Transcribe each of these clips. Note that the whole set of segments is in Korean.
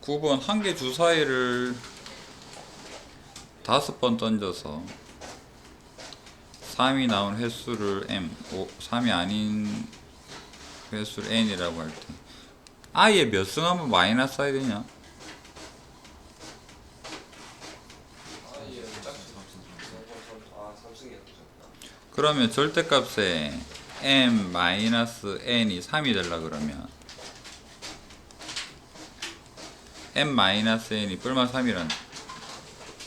9번 한 개 주사위를 5번 던져서 3이 나온 횟수를 m, 3이 아닌 횟수를 n이라고 할 때 아예 몇 승 하면 마이너스 써야 되냐? 그러면 절대값에 m 마이너스 n이 3이 되려 그러면 m 마이너스 n이 뿔마 3이란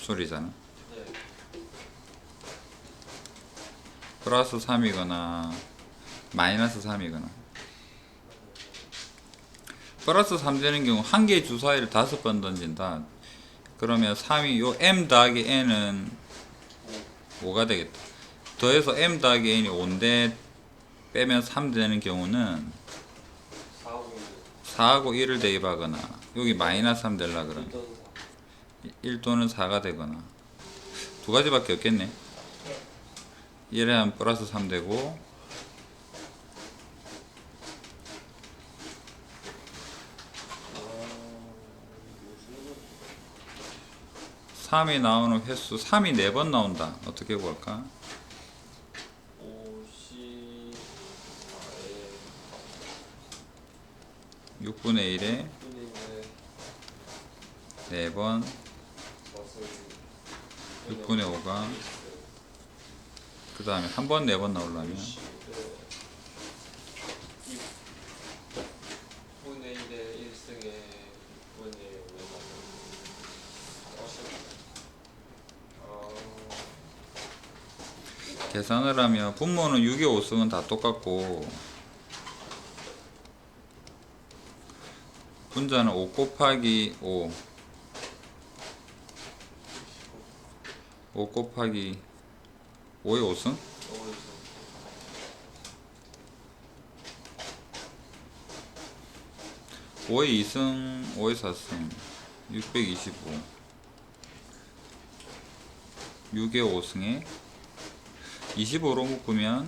소리잖아. 플러스 3이거나 마이너스 3이거나. 플러스 3 되는 경우 한 개의 주사위를 5번 던진다. 그러면 3이 요 m 더하기 n은 5가 되겠다. 더해서 m 더하기 n이 5인데 빼면 3 되는 경우는 4하고 1을 대입하거나 여기 마이너스 3 되려 그러면 1 또는 4가 되거나 두 가지밖에 없겠네. 1에 하면 플러스 3 되고 3이 나오는 횟수 3이 4번 나온다. 어떻게 구할까? 6분의 1에 4번 6분의 5가 그 다음에 한 번 4번 나오려면 6분의 1의 1승에 6분의 5가 계산을 하면 분모는 6의 5승은 다 똑같고 분자는 5 곱하기 5 5 곱하기 5의 5승? 5의 2승 5의 4승 625 6의 5승에 25로 묶으면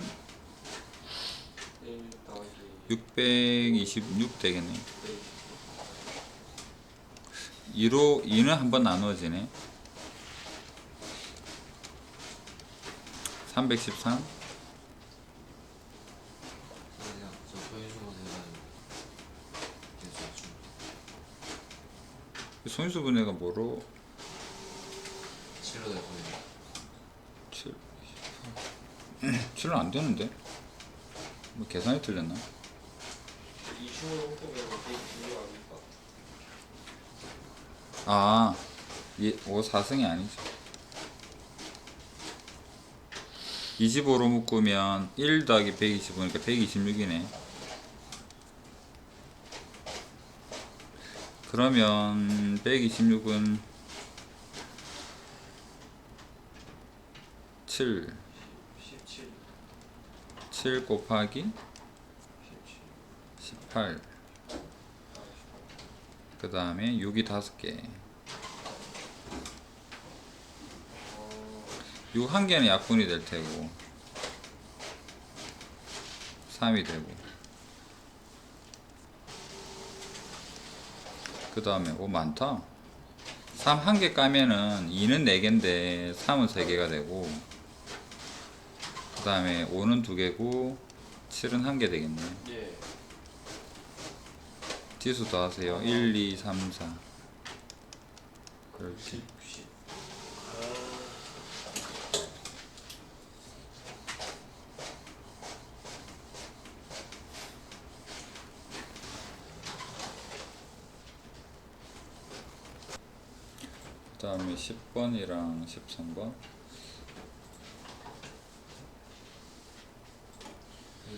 626 되겠네. 2는 한번 나누어지네. 313 소인수분해가 뭐로? 7로 되거든요. 7 7은 안 되는데? 뭐 계산이 틀렸나? 20으로 묶으면 126 아닙니까? 아, 5 4승이 아니지. 25로 묶으면 1 더하기 125니까 126이네. 그러면 126은 7 17 7 곱하기 17 18 그 다음에 6이 5개 6 한 개는 약분이 될 테고 3이 되고 그 다음에 많다. 3 한 개 까면은 2는 4개인데 3은 3개가 되고 그 다음에 5는 2개고 7은 1개 되겠네. 예. 지수 더하세요. 1, 2, 3, 4 이렇게 60 그 다음에 10번이랑 13번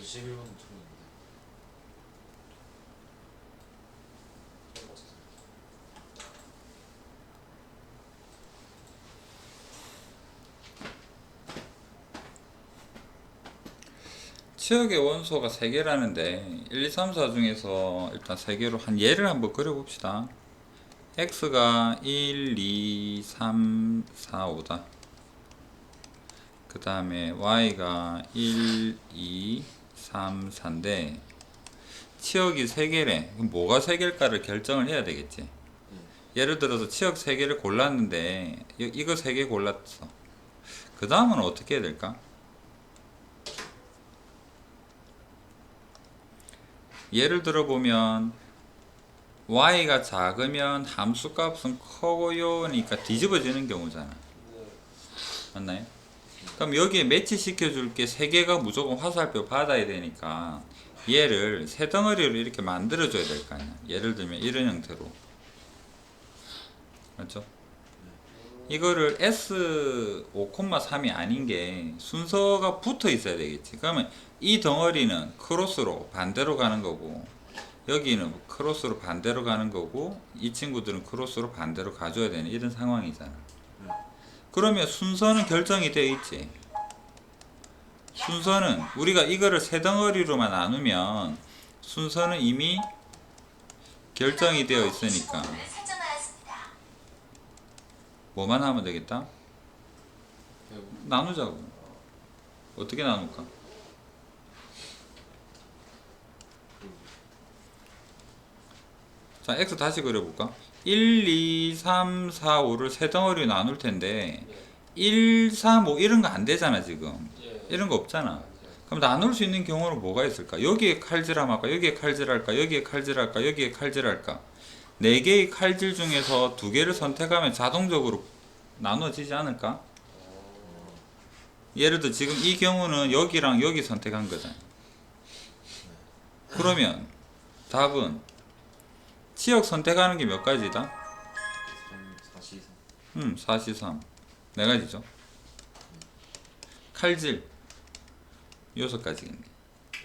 11번 틀렸는데. 치역의 원소가 3개라는데 1, 2, 3, 4 중에서 일단 3개로 한 예를 한번 그려봅시다. x가 1, 2, 3, 4, 5다. 그 다음에 y가 1, 2, 3, 4인데 치역이 3개래. 그럼 뭐가 3개일까를 결정을 해야 되겠지. 예를 들어서 치역 3개를 골랐는데 이거 3개 골랐어. 그 다음은 어떻게 해야 될까? 예를 들어 보면 y가 작으면 함수 값은 커요니까 뒤집어지는 경우잖아. 네. 맞나요? 그럼 여기에 매치 시켜줄 게 3개가 무조건 화살표 받아야 되니까 얘를 세 덩어리로 이렇게 만들어 줘야 될 거 아니야. 예를 들면 이런 형태로. 맞죠? 이거를 S5,3이 아닌 게 순서가 붙어 있어야 되겠지. 그러면 이 덩어리는 크로스로 반대로 가는 거고, 여기는 크로스로 반대로 가는 거고, 이 친구들은 크로스로 반대로 가줘야 되는 이런 상황이잖아. 그러면 순서는 결정이 되어 있지. 순서는 우리가 이거를 세 덩어리로만 나누면 순서는 이미 결정이 되어 있으니까 뭐만 하면 되겠다? 나누자고. 어떻게 나눌까? 자, x 다시 그려볼까? 1, 2, 3, 4, 5를 세 덩어리로 나눌 텐데 1, 3, 5 이런 거 안 되잖아 지금. 예. 이런 거 없잖아. 그럼 나눌 수 있는 경우는 뭐가 있을까? 여기에 칼질함 할까? 여기에 칼질할까? 여기에 칼질할까? 여기에 칼질할까? 4개의 칼질 중에서 2개를 선택하면 자동적으로 나눠지지 않을까? 예를 들어 지금 이 경우는 여기랑 여기 선택한 거잖아. 그러면 답은 치역 선택하는 게 몇 가지다? 4시 3. 4가지죠. 칼질 6가지겠네.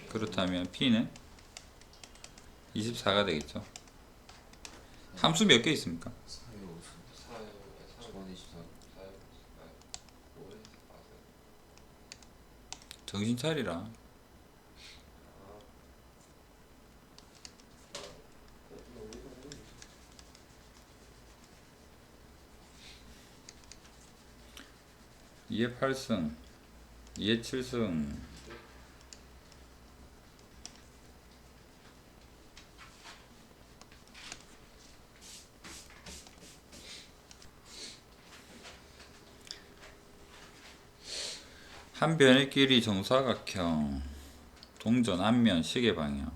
그렇다면 P는 24가 되겠죠. 함수 몇 개 있습니까? 4, 정신 차리라. 이에 8승, 2에 7승. 한 변의 길이 정사각형, 동전 앞면 시계 방향.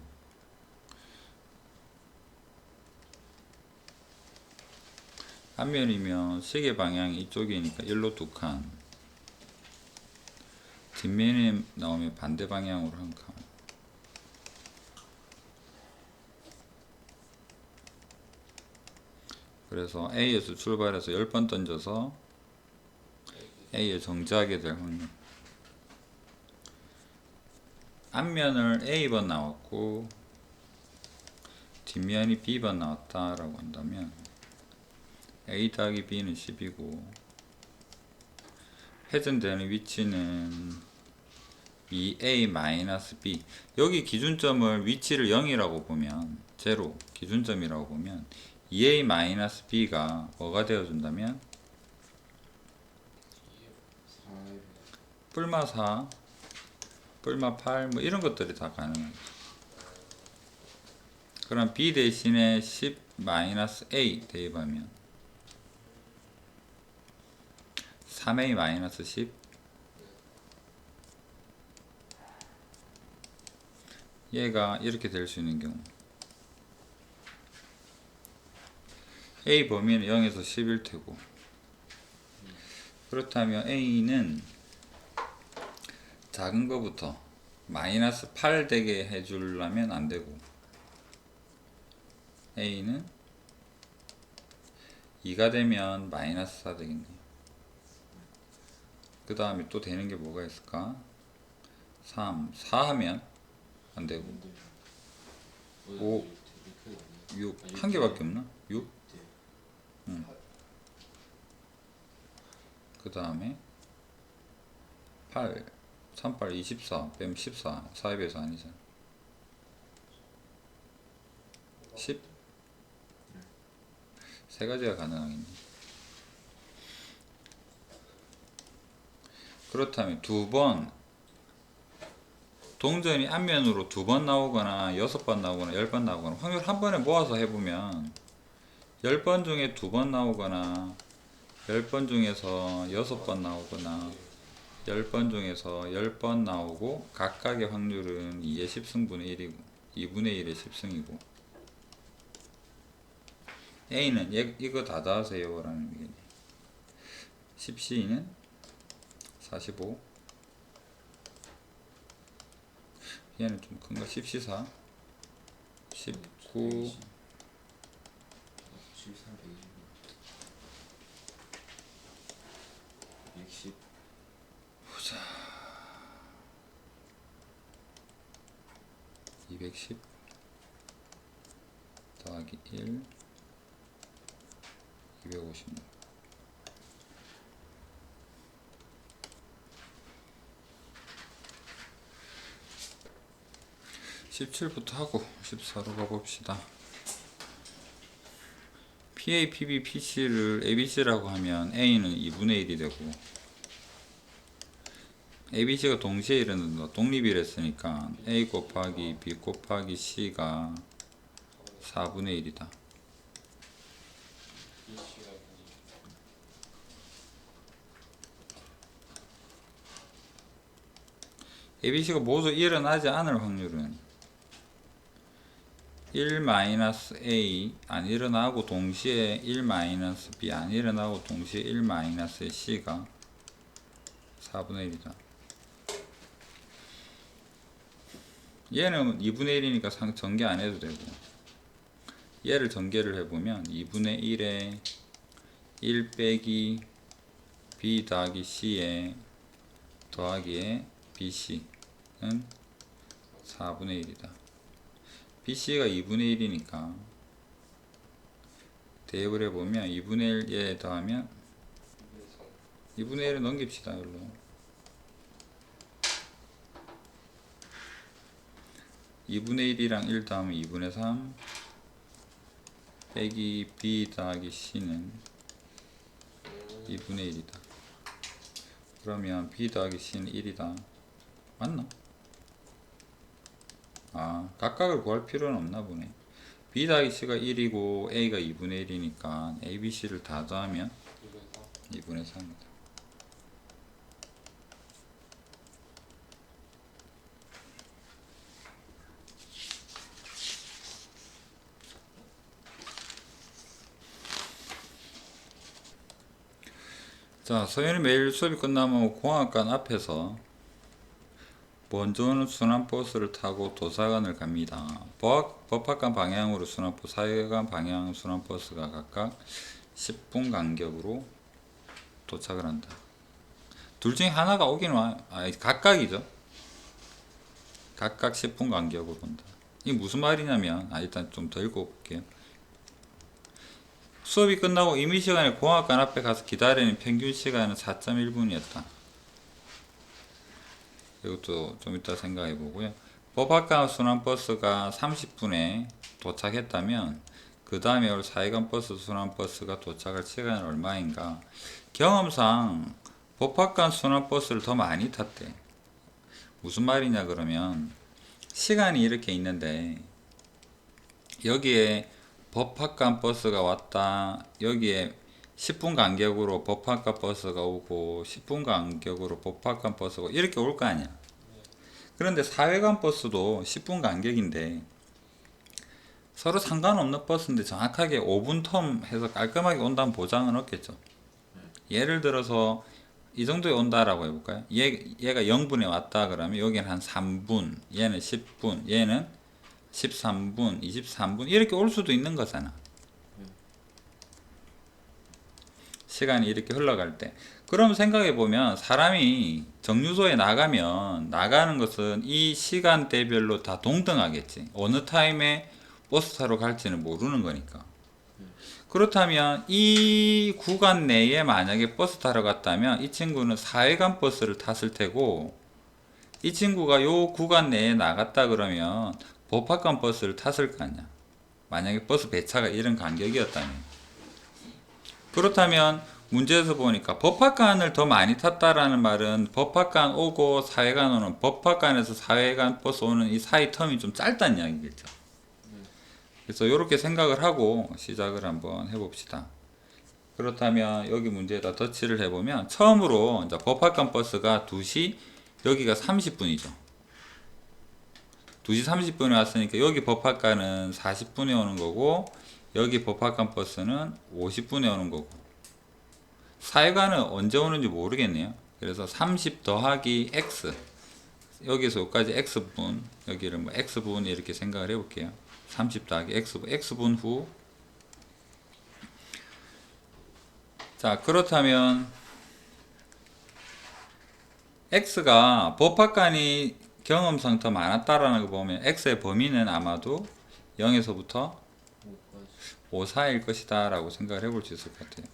앞면이면 시계 방향이 이쪽이니까 1로 2칸. 뒷면에 나오면 반대 방향으로 한 칸. 그래서 A에서 출발해서 10번 던져서 A에 정지하게 될 확률. 앞면을 A번 나왔고 뒷면이 B번 나왔다라고 한다면 A 더하기 B는 10이고 회전되는 위치는 2A-B. 여기 기준점을 위치를 0이라고 보면, 제로 기준점이라고 보면 2A-B가 뭐가 되어준다면 뿔마 4, 뿔마 8 뭐 이런 것들이 다 가능합니다. 그럼 B 대신에 10-A 대입하면 3A-10. 얘가 이렇게 될 수 있는 경우, A 범위는 0에서 10일 테고, 그렇다면 A는 작은 거부터 마이너스 8 되게 해주려면 안 되고, A는 2가 되면 마이너스 4 되겠네요. 그 다음에 또 되는 게 뭐가 있을까? 3, 4 하면 안 되고, 5, 6, 한 개밖에 없나? 6? 응. 그 다음에 8, 3, 8, 24 빼면 14, 4에 비해서 아니잖아. 10? 세 가지가 가능하겠네. 그렇다면 2번 동전이 앞면으로 2번 나오거나 6번 나오거나 10번 나오거나 확률 한 번에 모아서 해보면 10번 중에 2번 나오거나 10번 중에서 6번 나오거나 10번 중에서 10번 나오고 각각의 확률은 2의 10승분의 1이고 2분의 1의 10승이고 A는 이거 다 더하세요 라는 얘기네. 10C는 45, 얘는 좀 큰가? 10C4 19 13, 120, 110, 보자. 210 더하기 1 256 17부터 하고 14로 가봅시다. PA, PB, PC를 ABC라고 하면 A는 2분의 1이 되고 ABC가 동시에 일어난다. 독립이랬으니까 A 곱하기 B 곱하기 C가 4분의 1이다. BC가 ABC가 모두 일어나지 않을 확률은 1-A 안 일어나고 동시에 1-B 안 일어나고 동시에 1-C가 4분의 1이다. 얘는 2분의 1이니까 전개 안 해도 되고 얘를 전개를 해보면 2분의 1에 1 빼기 B 더하기 C에 더하기에 BC는 4분의 1이다. BC가 2분의 1이니까 대입을 해보면 2분의 1에 더하면 2분의 1을 넘깁시다. 여기로 2분의 1이랑 1 더하면 2분의 3 빼기 B 더하기 C는 2분의 1이다. 그러면 B 더하기 C는 1이다. 맞나? 아, 각각을 구할 필요는 없나 보네. B 더하기 C가 1이고 A가 2분의 1이니까 A, B, C를 다 더하면 2분의 3이다. 자, 서현이 매일 수업이 끝나면 공학관 앞에서 먼저는 순환버스를 타고 도서관을 갑니다. 법학관 방향으로 순환버스, 사회관 방향 순환버스가 각각 10분 간격으로 도착을 한다. 둘 중에 하나가 오긴 와요. 각각이죠. 각각 10분 간격으로 온다. 이게 무슨 말이냐면, 일단 좀 더 읽어볼게요. 수업이 끝나고 임의 시간에 공학관 앞에 가서 기다리는 평균 시간은 4.1분이었다. 이것도 좀 이따 생각해 보고요. 법학관 순환버스가 30분에 도착했다면 그 다음에 올 사회관 버스 순환버스가 도착할 시간은 얼마인가? 경험상 법학관 순환버스를 더 많이 탔대. 무슨 말이냐 그러면 시간이 이렇게 있는데 여기에 법학관 버스가 왔다. 여기에 10분 간격으로 법학관 버스가 오고 10분 간격으로 법학관 버스가 오고 이렇게 올 거 아니야. 그런데 사회관 버스도 10분 간격인데 서로 상관없는 버스인데 정확하게 5분 텀 해서 깔끔하게 온다는 보장은 없겠죠. 예를 들어서 이 정도에 온다라고 해볼까요? 얘가 0분에 왔다 그러면 여기는 한 3분, 얘는 10분, 얘는 13분, 23분 이렇게 올 수도 있는 거잖아. 시간이 이렇게 흘러갈 때. 그럼 생각해 보면 사람이 정류소에 나가면 나가는 것은 이 시간대별로 다 동등하겠지. 어느 타임에 버스 타러 갈지는 모르는 거니까. 그렇다면 이 구간 내에 만약에 버스 타러 갔다면 이 친구는 사회간 버스를 탔을 테고 이 친구가 요 구간 내에 나갔다 그러면 법학관 버스를 탔을 거 아니야. 만약에 버스 배차가 이런 간격이었다면. 그렇다면 문제에서 보니까 법학관을 더 많이 탔다라는 말은 법학관 오고 사회관 오는 법학관에서 사회관 버스 오는 이 사이 텀이 좀 짧다는 이야기겠죠. 그래서 이렇게 생각을 하고 시작을 한번 해봅시다. 그렇다면 여기 문제에다 터치를 해보면 처음으로 이제 법학관 버스가 2시, 여기가 30분이죠. 2시 30분에 왔으니까 여기 법학관은 40분에 오는 거고, 여기 법학관 버스는 50분에 오는 거고, 사회관은 언제 오는지 모르겠네요. 그래서 30 더하기 x, 여기서 여기까지 x분, 여기를 뭐 x분 이렇게 생각을 해볼게요. 30 더하기 x분 후. 자, 그렇다면 x가 법학관이 경험상 더 많았다라는 거 보면 x의 범위는 아마도 0에서부터 5 사이일 것이다 라고 생각을 해볼 수 있을 것 같아요.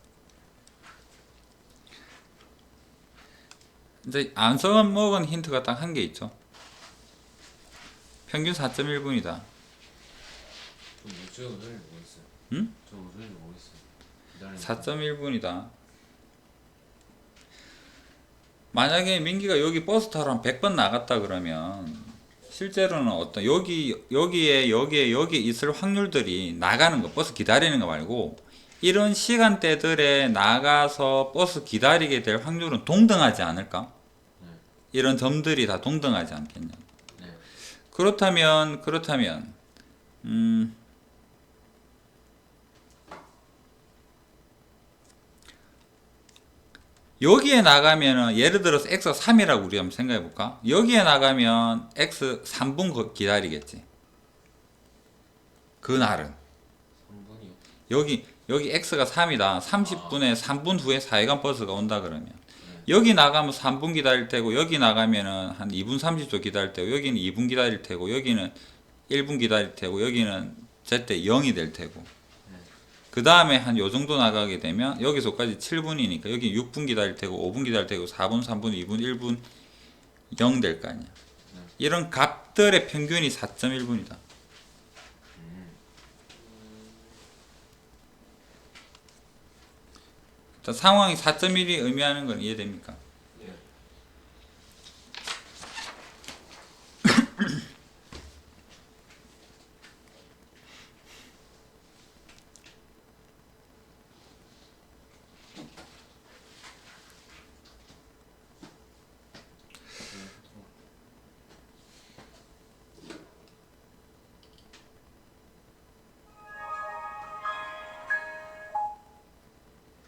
이제 안 써먹은 힌트가 딱 한 개 있죠. 평균 4.1분이다. 저 우선을 모르겠어요. 응? 저 우선을 모르겠어요. 4.1분이다. 만약에 민기가 여기 버스 타러 한 100번 나갔다 그러면 실제로는 어떤 여기에 있을 확률들이 나가는 거, 버스 기다리는 거 말고 이런 시간대들에 나가서 버스 기다리게 될 확률은 동등하지 않을까? 네. 이런 점들이 다 동등하지 않겠냐? 네. 그렇다면 여기에 나가면은 예를 들어서 x 3이라고 우리 한번 생각해 볼까? 여기에 나가면 x 3분 기다리겠지. 그날은 3분이요? 여기 x가 3이다. 30분에 3분 후에 사회관 버스가 온다 그러면 여기 나가면 3분 기다릴 테고, 여기 나가면은 한 2분 30초 기다릴 테고, 여기는 2분 기다릴 테고, 여기는 1분 기다릴 테고, 여기는 제때 0이 될 테고, 그 다음에 한 요 정도 나가게 되면 여기서까지 7분이니까 여기 6분 기다릴 테고, 5분 기다릴 테고, 4분 3분 2분 1분 0 될 거 아니야. 이런 값들의 평균이 4.1분이다. 상황이 4.1이 의미하는 건 이해됩니까? 네.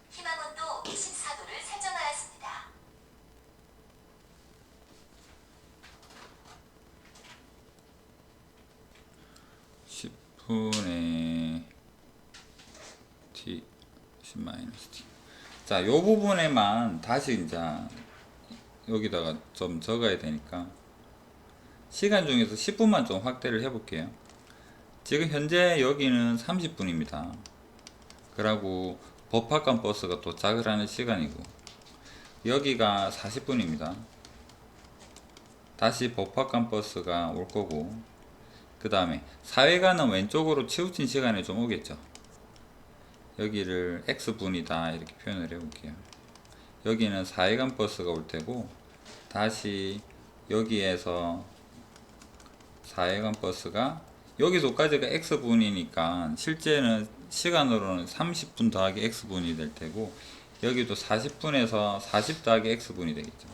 희망온도 24도를 설정하였습니다. 10분의 t 10-t. 자, 요 부분에만 다시 이제 여기다가 좀 적어야 되니까 시간 중에서 10분만 좀 확대를 해 볼게요. 지금 현재 여기는 30분입니다. 그러고 법학관 버스가 도착을 하는 시간이고, 여기가 40분입니다. 다시 법학관 버스가 올 거고, 그 다음에 사회관은 왼쪽으로 치우친 시간에 좀 오겠죠. 여기를 x분이다 이렇게 표현을 해 볼게요. 여기는 사회관 버스가 올 테고, 다시 여기에서 사회관 버스가 여기서까지가 x분이니까 실제는 시간으로는 30분 더하기 x분이 될 테고, 여기도 40분에서 40 더하기 x분이 되겠죠.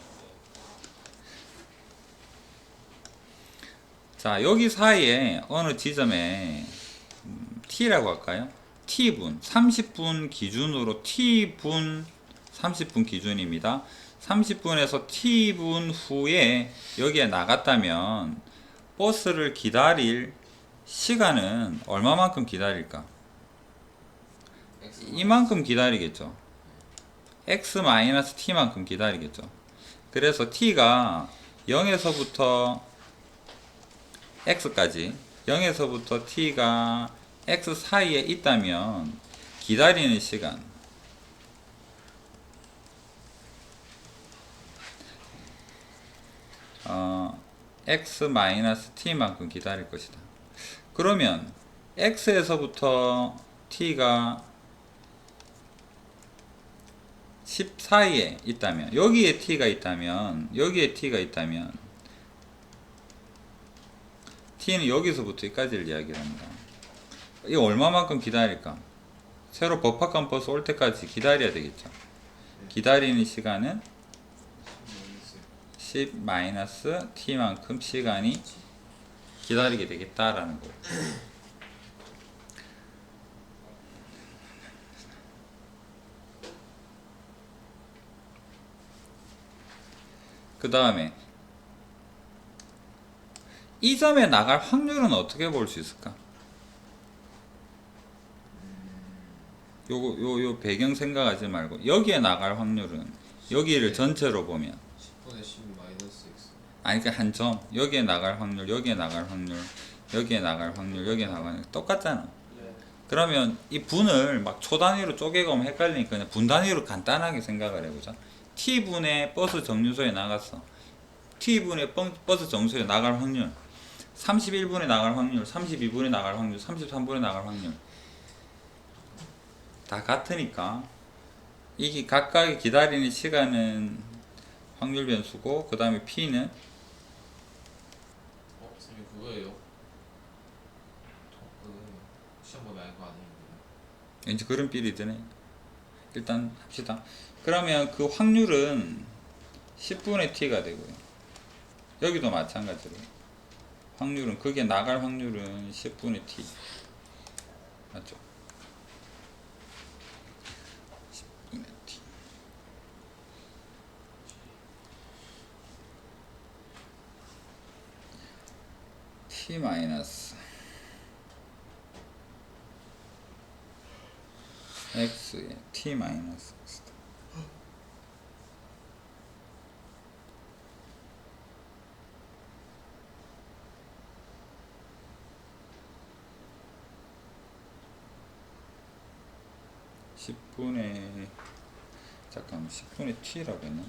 자, 여기 사이에 어느 지점에 t라고 할까요? t분 30분 기준으로 t분 30분 기준입니다. 30분에서 t분 후에 여기에 나갔다면 버스를 기다릴 시간은 얼마만큼 기다릴까? 이만큼 기다리겠죠. x-t만큼 기다리겠죠. 그래서 t가 0에서부터 x까지, 0에서부터 t가 x 사이에 있다면 기다리는 시간 x-t만큼 기다릴 것이다. 그러면 x에서부터 t가 10 사이에 있다면, 여기에 t가 있다면 t는 여기서부터 여기까지를 이야기를 합니다. 이 얼마만큼 기다릴까? 새로 법학관 버스 올 때까지 기다려야 되겠죠. 기다리는 시간은 10-t만큼 시간이 기다리게 되겠다라는 거예요. 그 다음에 이 점에 나갈 확률은 어떻게 볼 수 있을까? 요 배경 생각하지 말고 여기에 나갈 확률은 여기를 전체로 보면 10분의 10 마이너스 x. 아니 그 한 점 여기에 나갈 확률 여기에 나갈 확률 여기에 나갈 확률 여기에 나갈 확률 똑같잖아. 네. 그러면 이 분을 막 초 단위로 쪼개가면 헷갈리니까 그냥 분 단위로 간단하게 생각을 해보자. t분의 버스 정류소에 나갔어. t분의 버스 정류소에 나갈 확률 31분에 나갈 확률 32분에 나갈 확률 33분에 나갈 확률 다 같으니까 이게 각각의 기다리는 시간은 확률 변수고 그 다음에 p는 선생님 그거예요. 시험 보면 알거 아니에요. 왠지 그런 삘이 드네. 일단 합시다. 그러면 그 확률은 10분의 t가 되고요. 여기도 마찬가지로 확률은 그게 나갈 확률은 10분의 t 맞죠? 10분의 t t 마이너스 x에 t 마이너스 x 10분의 잠깐만 10분의 t라고 했나?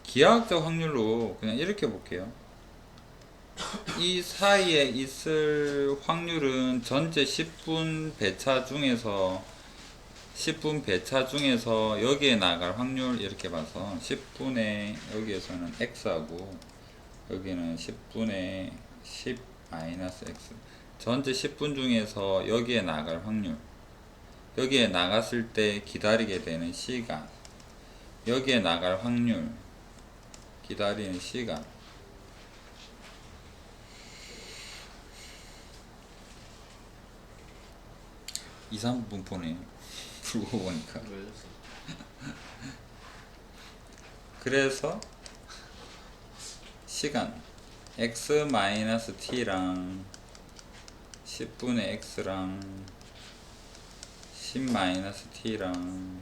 기하학적 확률로 그냥 이렇게 볼게요. 이 사이에 있을 확률은 전체 10분 배차 중에서 여기에 나갈 확률 이렇게 봐서 10분의 여기에서는 x하고 여기는 10분의 10 마이너스 x 전체 10분 중에서 여기에 나갈 확률 여기에 나갔을 때 기다리게 되는 시간 여기에 나갈 확률 기다리는 시간 2-3분 보네요. 풀고 보니까. 왜 졌어? 그래서 시간 x-t랑 10분의 x랑 10-t랑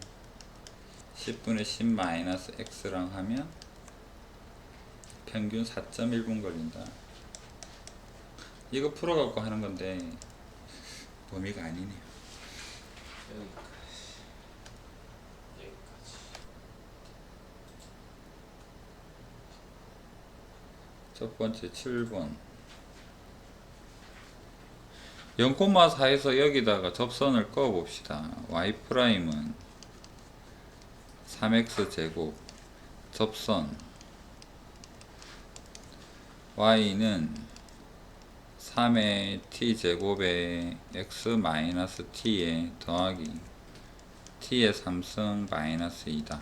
10분의 10-x랑 하면 평균 4.1분 걸린다. 이거 풀어갖고 하는 건데 범위가 아니네요. 여기까지. 첫 번째 7번 0,4에서 여기다가 접선을 꺼 봅시다. y'은 3x제곱 접선 y는 3의 t제곱에 x-t에 더하기 t의 3승 마이너스 2다.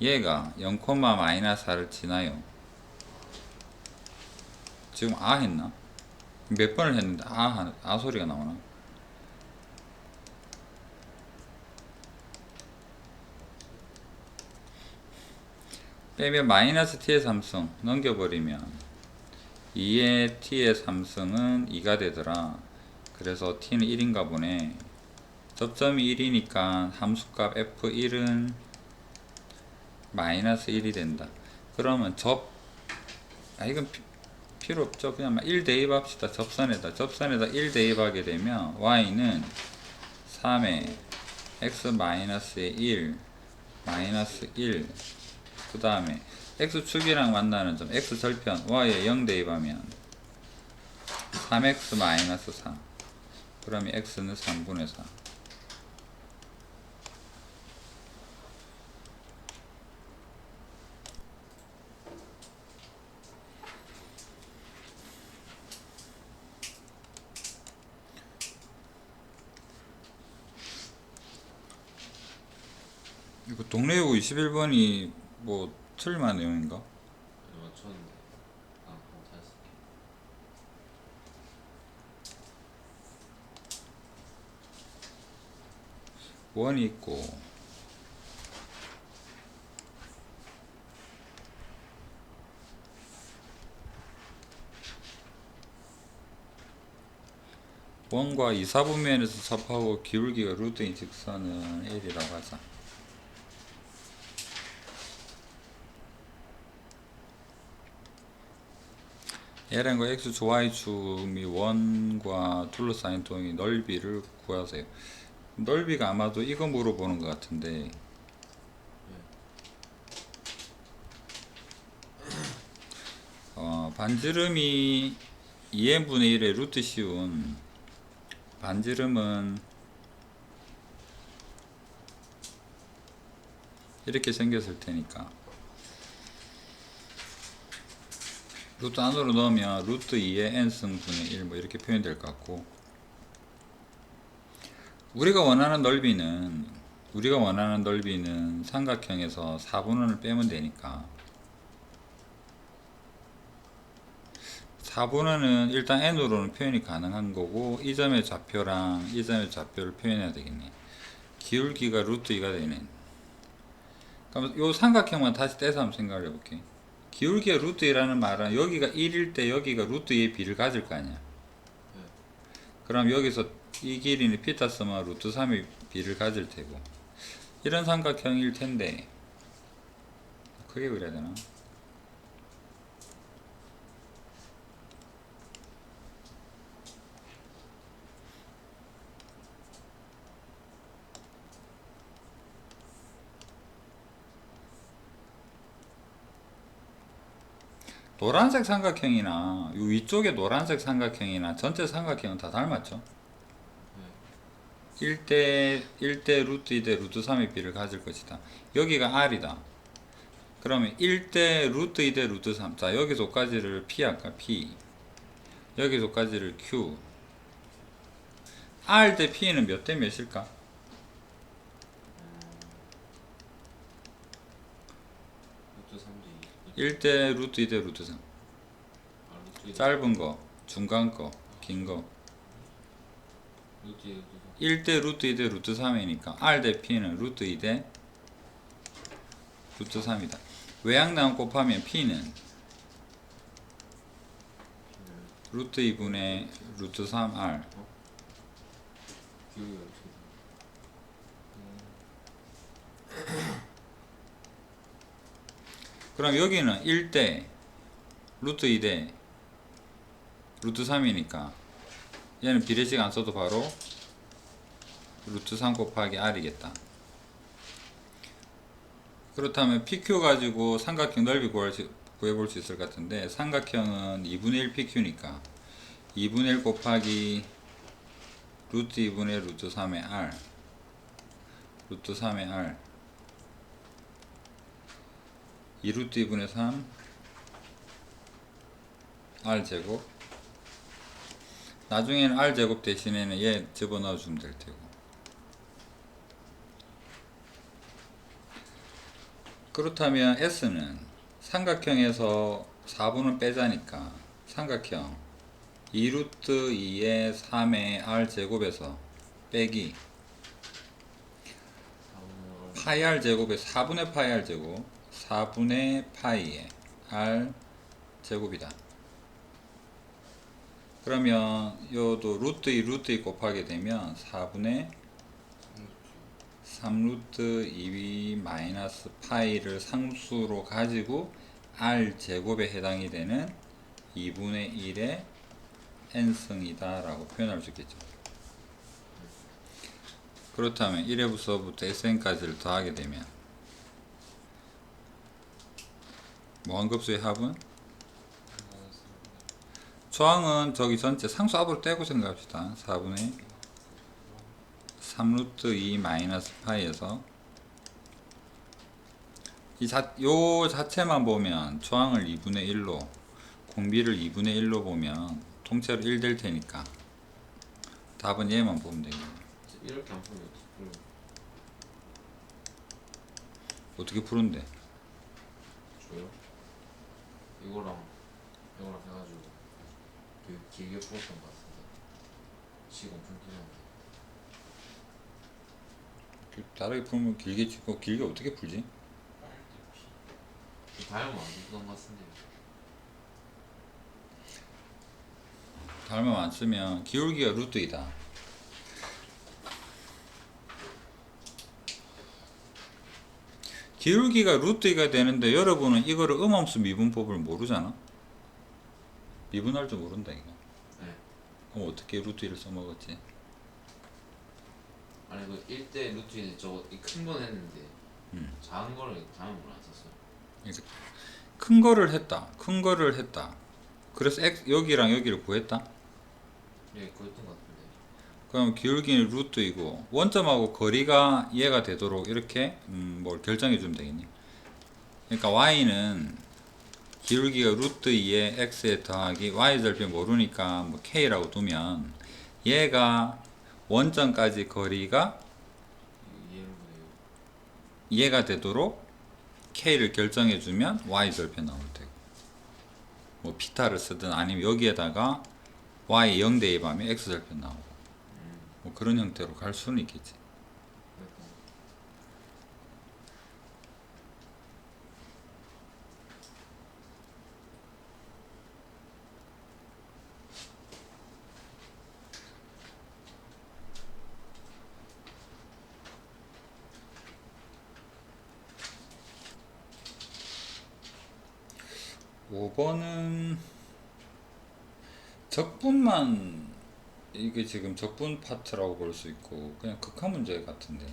얘가 0,-4를 지나요. 지금 아 했나? 몇 번을 했는데 아 소리가 나오나? 빼면 마이너스 t의 3승 넘겨버리면 2의 t의 3승은 2가 되더라. 그래서 t는 1인가 보네. 접점이 1이니까 함수값 f1은 마이너스 1이 된다. 그러면 이건 필요 없죠. 그냥 1 대입합시다. 접선에다 1 대입하게 되면 y는 3의 x-의 1 마이너스 1. 그 다음에 x축이랑 만나는 점 x절편 y에 0 대입하면 3x 마이너스 4. 그러면 x는 3분의 4. 이거 동래구 21번이 뭐 틀릴만한 내용인가? 맞췄는데 잘했어. 원이 있고 원과 2, 4분면에서 접하고 기울기가 루트인 직선은 L이라고 하자. Ln과 X축, Y축 및 원과 둘러싸인 동의 넓이를 구하세요. 넓이가 아마도 이거 물어보는 것 같은데 반지름이 2n분의 1의 루트 씌운 반지름은 이렇게 생겼을 테니까 루트 안으로 넣으면 루트 2의 n승분의 1 뭐 이렇게 표현될 것 같고, 우리가 원하는 넓이는 삼각형에서 4분원을 빼면 되니까 4분원은 일단 n으로는 표현이 가능한 거고, 이 점의 좌표랑 이 점의 좌표를 표현해야 되겠네. 기울기가 루트 2가 되네. 그럼 요 삼각형만 다시 떼서 한번 생각을 해볼게. 기울기가 루트 2라는 말은 여기가 1일 때 여기가 루트 2의 비를 가질 거 아니야. 그럼 여기서 이 길이는 피타 쓰면 루트 3의 비를 가질 테고, 이런 삼각형일 텐데 크게 그려야 되나? 노란색 삼각형이나 이 위쪽에 노란색 삼각형이나 전체 삼각형은 다 닮았죠. 1대 루트 2대 루트 3의 비를 가질 것이다. 여기가 R이다. 그러면 1대 루트 2대 루트 3. 자, 여기서까지를 P 할까? P. 여기서까지를 Q. R 대 P는 몇 대 몇일까? 루트 3대 1대 루트 2대 루트 3. 루트 짧은 거, 중간 거, 긴 거. 루트 2 1대 루트 2대 루트 3이니까 R 대 P는 루트 2대 루트 3이다. 외양나움 곱하면 P는 루트 2분의 루트 3R. 기울기가 루트 그럼 여기는 1대 루트 2대 루트 3이니까 얘는 비례식 안 써도 바로 루트 3 곱하기 R이겠다. 그렇다면 PQ 가지고 삼각형 넓이 구해볼 수 있을 것 같은데, 삼각형은 2분의 1 PQ니까 2분의 1 곱하기 루트 2분의 루트 3의 R, 루트 3의 R 2루트 2분의 3 R제곱. 나중에는 R제곱 대신에는 얘 집어넣어 주면 될 테고. 그렇다면 S는 삼각형에서 4분은 빼자니까 삼각형 2루트 2의 3의 R제곱에서 빼기 파이 R제곱의 4분의 파이 R제곱 4분의 파이의 R제곱이다. 그러면 요도 루트 2 루트 2 곱하게 되면 4분의 3루트 2 마이너스 파이를 상수로 가지고 R 제곱에 해당이 되는 2분의 1의 n승이다 라고 표현할 수 있겠죠. 그렇다면 1회부터부터 sn까지를 더하게 되면 무한급수의 합은? 조항은 저기 전체 상수 앞으로 떼고 생각합시다. 4분의 3루트 2 마이너스 파이에서 요 자체만 보면 조항을 2분의 1로 공비를 2분의 1로 보면 통째로 1 될 테니까 답은 얘만 보면 되겠네. 이렇게 안 풀면 어떻게 풀어? 어떻게 푸는데? 줘요? 이거랑 해가지고 되게 길게 풀었던 것 같은데 시간 엄청 길었는데 다르게 풀면 길게 치고 길게 어떻게 풀지? 다이어만 안 풀던 것 같은데 달만 안 쓰면 기울기가 루트 2다. 기울기가 루트 2가 되는데 여러분은 이거를 음함수 미분법을 모르잖아? 미분할 줄 모른다 이거. 네. 그럼 어떻게 루트 2를 써먹었지? 아니 그 1대 루트 1 저거 큰 건 했는데 작은 거를 다음으로 안 썼어요. 그러니까 큰 거를 했다. 큰 거를 했다. 그래서 x 여기랑 여기를 구했다. 네, 그랬던 것 같은데. 그럼 기울기는 루트이고 원점하고 거리가 이해가 되도록 이렇게 뭘 결정해 주면 되겠니? 그러니까 y는 기울기가 루트 2에 x에 더하기 y절편 모르니까 뭐 k라고 두면 얘가 원점까지 거리가 이해를 못해요. 이해가 되도록 k를 결정해 주면 y절편 나올 테고 뭐 피타를 쓰든 아니면 여기에다가 y 0 대입하면 x절편 나오고 뭐 그런 형태로 갈 수는 있겠지. 그랬던 것 5번은 적분만 이게 지금 적분 파트라고 볼 수 있고 그냥 극한 문제 같은데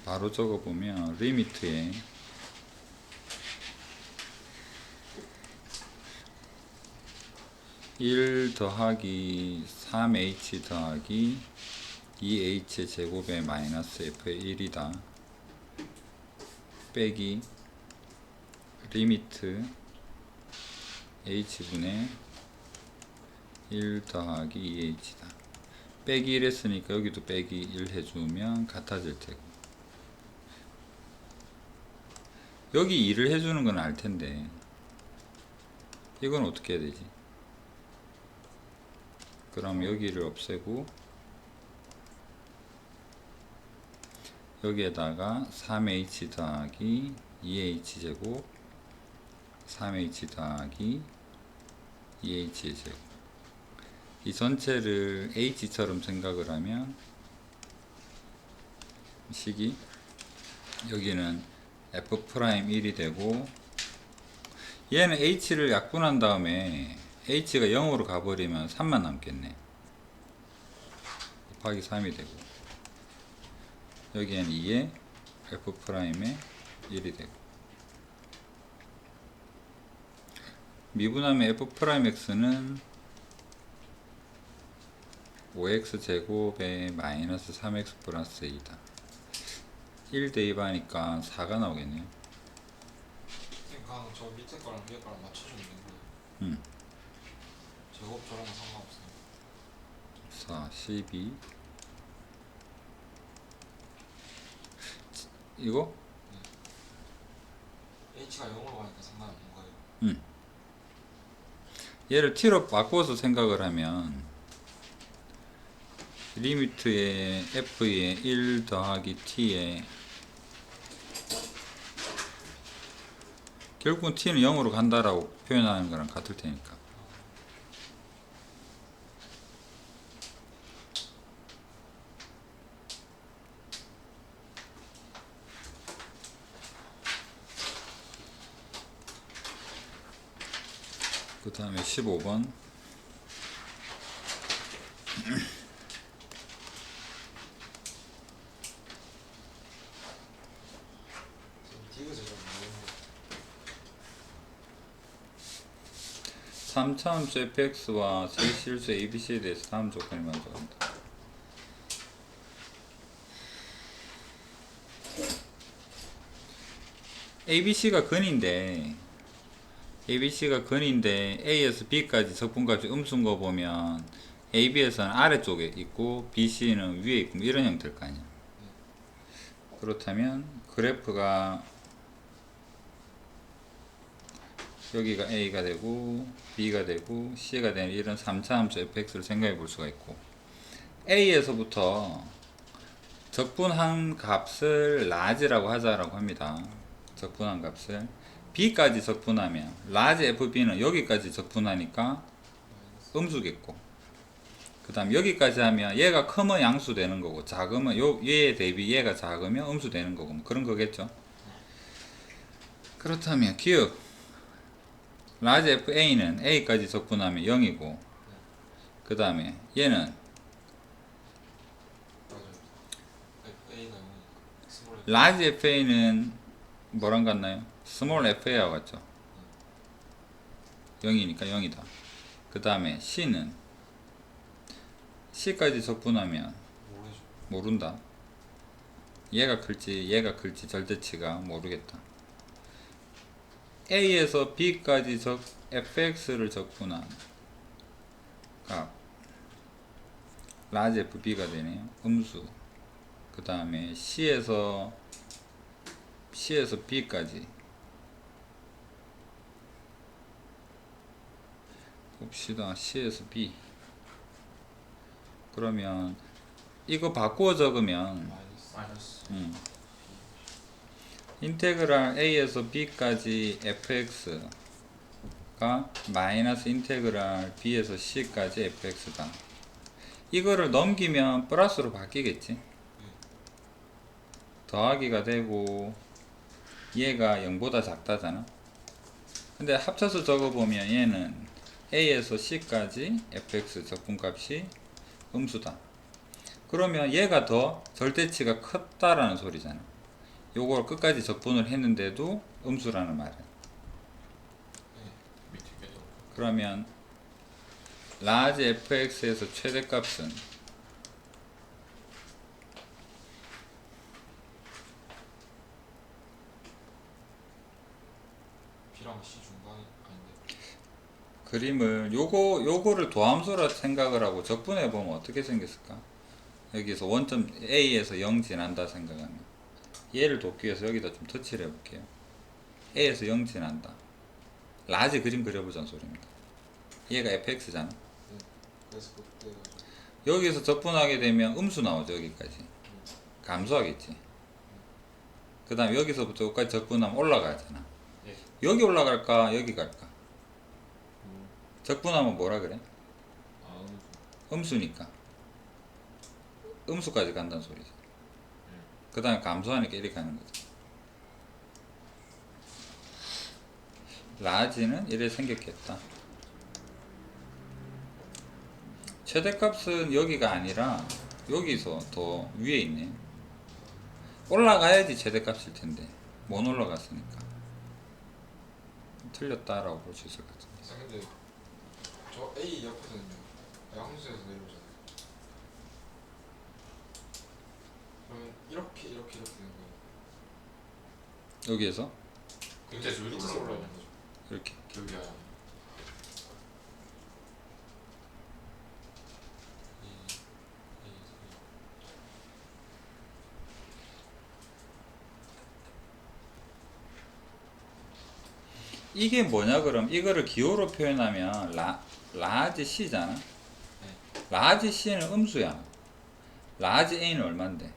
바로 적어보면 리미트에 (1) 더하기 3h 더하기 2h 제곱의 마이너스 f의 1이다 빼기 리미트 h분의 1 더하기 2h다 빼기 1 했으니까 여기도 빼기 1 해주면 같아질 테고 여기 2를 해주는 건 알 텐데 이건 어떻게 해야 되지? 그럼 여기를 없애고 여기에다가 3h 더하기 2h 제곱 3h 더하기 2h 제곱 이 전체를 h처럼 생각을 하면 식이 여기는 f'1이 되고 얘는 h를 약분한 다음에 h가 0으로 가버리면 3만 남겠네 곱하기 3이 되고 여기엔 2에 f'의 1이 되고 미분하면 f'x는 5x 제곱에 마이너스 3x 플러스 2다 1 대입하니까 4가 나오겠네요. 그러니까 저 밑에 거랑 위에 거랑 맞춰주면 되는 거예요. 제곱 저런 거 상관없어요. 4, 12 이거? h가 0으로 가니까 상관없는 거예요. 얘를 t로 바꿔서 생각을 하면 리미트의 f의 1 더하기 t에 결국은 t는 0으로 간다라고 표현하는 거랑 같을 테니까 그 다음에 15번 3차함수 fx와 세실수 abc에 대해서 다음 조건이 만족한다. abc가 근인데 a에서 b까지 적분값이 음수인 거 보면 ab에서는 아래쪽에 있고 bc는 위에 있고 뭐 이런 형태일 거 아니야. 그렇다면 그래프가 여기가 a가 되고 b가 되고 c가 되는 이런 3차 함수 fx를 생각해 볼 수가 있고, a에서부터 적분한 값을 라지라고 하자라고 합니다. 적분한 값을 b까지 적분하면 라지 fb는 여기까지 적분하니까 음수겠고, 그 다음 여기까지 하면 얘가 크면 양수 되는 거고 작으면 얘에 대비 얘가 작으면 음수 되는 거고 뭐 그런 거겠죠. 그렇다면 기억 라지 fa는 a까지 적분하면 0이고, 그 다음에 얘는 맞아요. A가 0이니까 스몰 라지 fa는 뭐랑 같나요? 스몰 fa와 같죠. 0이니까 0이다. 그 다음에 c는 c까지 적분하면 모르죠. 모른다. 얘가 클지 절대치가 모르겠다. a에서 b까지 fx를 적분한 값 라지 fb가 되네요. 음수. 그 다음에 c에서 b까지 봅시다. c에서 b. 그러면 이거 바꾸어 적으면 마이너스 인테그랄 a에서 b까지 fx가 마이너스 인테그랄 b에서 c까지 fx다. 이거를 넘기면 플러스로 바뀌겠지. 더하기가 되고 얘가 0보다 작다잖아. 근데 합쳐서 적어보면 얘는 a에서 c까지 fx 적분값이 음수다. 그러면 얘가 더 절대치가 컸다라는 소리잖아. 요걸 끝까지 적분을 했는데도 음수라는 말은. 밑에 빼도 그러면 라지 fx에서 최대값은 B랑 C 중간이 아닌데 그림을 요거를 도함수라 생각을 하고 적분해 보면 어떻게 생겼을까? 여기서 원점 A에서 0 지난다 생각하면 얘를 돕기 위해서 여기다 좀 터치를 해볼게요. A에서 0 지난다. 라지 그림 그려보자는 소리입니다. 얘가 fx잖아. 그래서 그때 가지고 여기서 적분하게 되면 음수 나오죠. 여기까지 감소하겠지. 그 다음 여기서부터 여기까지 적분하면 올라가잖아. 예. 여기 올라갈까 여기 갈까? 음. 적분하면 뭐라 그래? 아 음수. 음수니까 음수까지 간다는 소리지. 그 다음에 감소하니까 이렇게 하는 거지. 라지는 이래 생겼겠다. 최대값은 여기가 아니라 여기서 더 위에 있네. 올라가야지 최대값일 텐데 못 올라갔으니까 틀렸다라고 볼 수 있을 것 같은데. 아 근데 저 A 옆에서는요 양수에서 내려오잖아요. 그러면 이렇게 되는 거예요. 여기에서 밑에서 올라오는 거죠. 이렇게 여기 아야. 이게 뭐냐 그럼 이거를 기호로 표현하면 라지 C잖아. 라지 C는 음수야. 라지 A는 얼만데?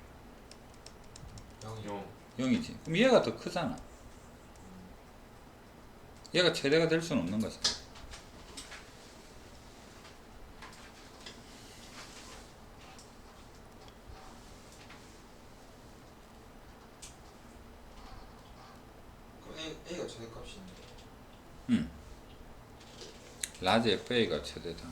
0 0이지. 그럼 얘가 더 크잖아. 얘가 최대가 될 수는 없는 거잖아. 그럼 A가 최대값인데 라지 FA가 최대다.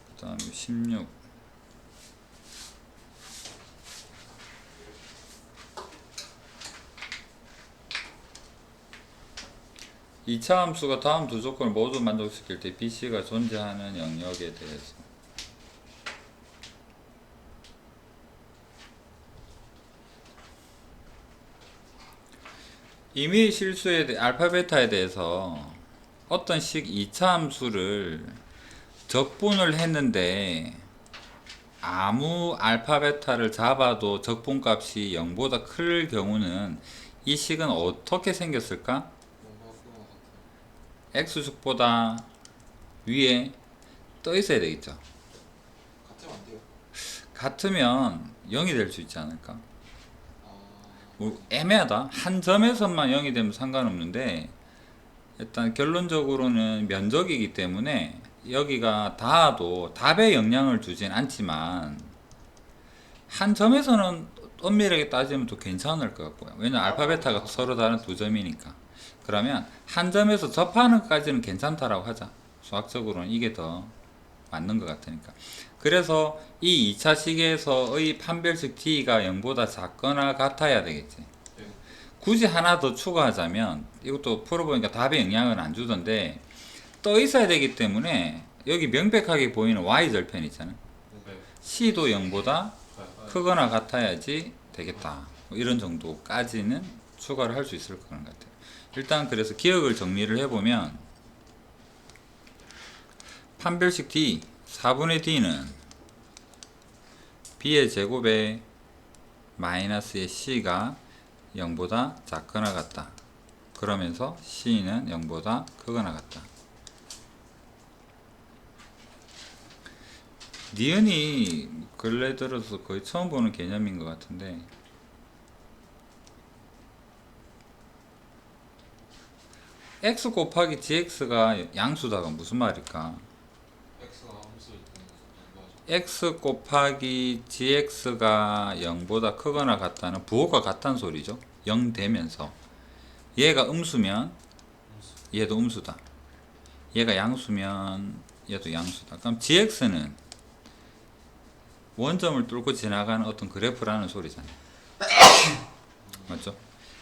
그 다음에 16 2차 함수가 다음 두 조건을 모두 만족시킬 때 BC가 존재하는 영역에 대해서 이미 실수에 대해 알파 베타에 대해서 어떤 식 2차 함수를 적분을 했는데 아무 알파 베타를 잡아도 적분값이 0보다 클 경우는 이 식은 어떻게 생겼을까? 뭔가 그거 같아요. x축보다 위에 떠 있어야 되겠죠. 같으면 안 돼요. 같으면 0이 될 수 있지 않을까? 아, 뭐 애매하다. 한 점에서만 0이 되면 상관없는데 일단 결론적으로는 면적이기 때문에 여기가 닿아도 답에 영향을 주진 않지만 한 점에서는 엄밀하게 따지면 또 괜찮을 것 같고요. 왜냐면 알파 베타가 서로 다른 두 점이니까. 그러면 한 점에서 접하는 것까지는 괜찮다라고 하자. 수학적으로는 이게 더 맞는 것 같으니까. 그래서 이 2차 식에서의 판별식 t가 0보다 작거나 같아야 되겠지. 네. 굳이 하나 더 추가하자면 이것도 풀어보니까 답에 영향을 안 주던데 떠 있어야 되기 때문에 여기 명백하게 보이는 y절편 있잖아. 네. c도 0보다 네. 크거나 같아야지 되겠다. 뭐 이런 정도까지는 추가를 할 수 있을 것 같아요. 일단 그래서 기억을 정리를 해보면 판별식 d 4분의 d는 b의 제곱에 마이너스의 c가 0보다 작거나 같다. 그러면서 c는 0보다 크거나 같다. 니은이 근래 들어서 거의 처음 보는 개념인 것 같은데 x 곱하기 gx가 양수다가 무슨 말일까? X가 함수 있다는 거죠. x 곱하기 gx가 0보다 크거나 같다는 부호가 같다는 소리죠. 0 되면서 얘가 음수면 얘도 음수다. 얘가 양수면 얘도 양수다. 그럼 gx는 원점을 뚫고 지나가는 어떤 그래프라는 소리잖아요. 맞죠?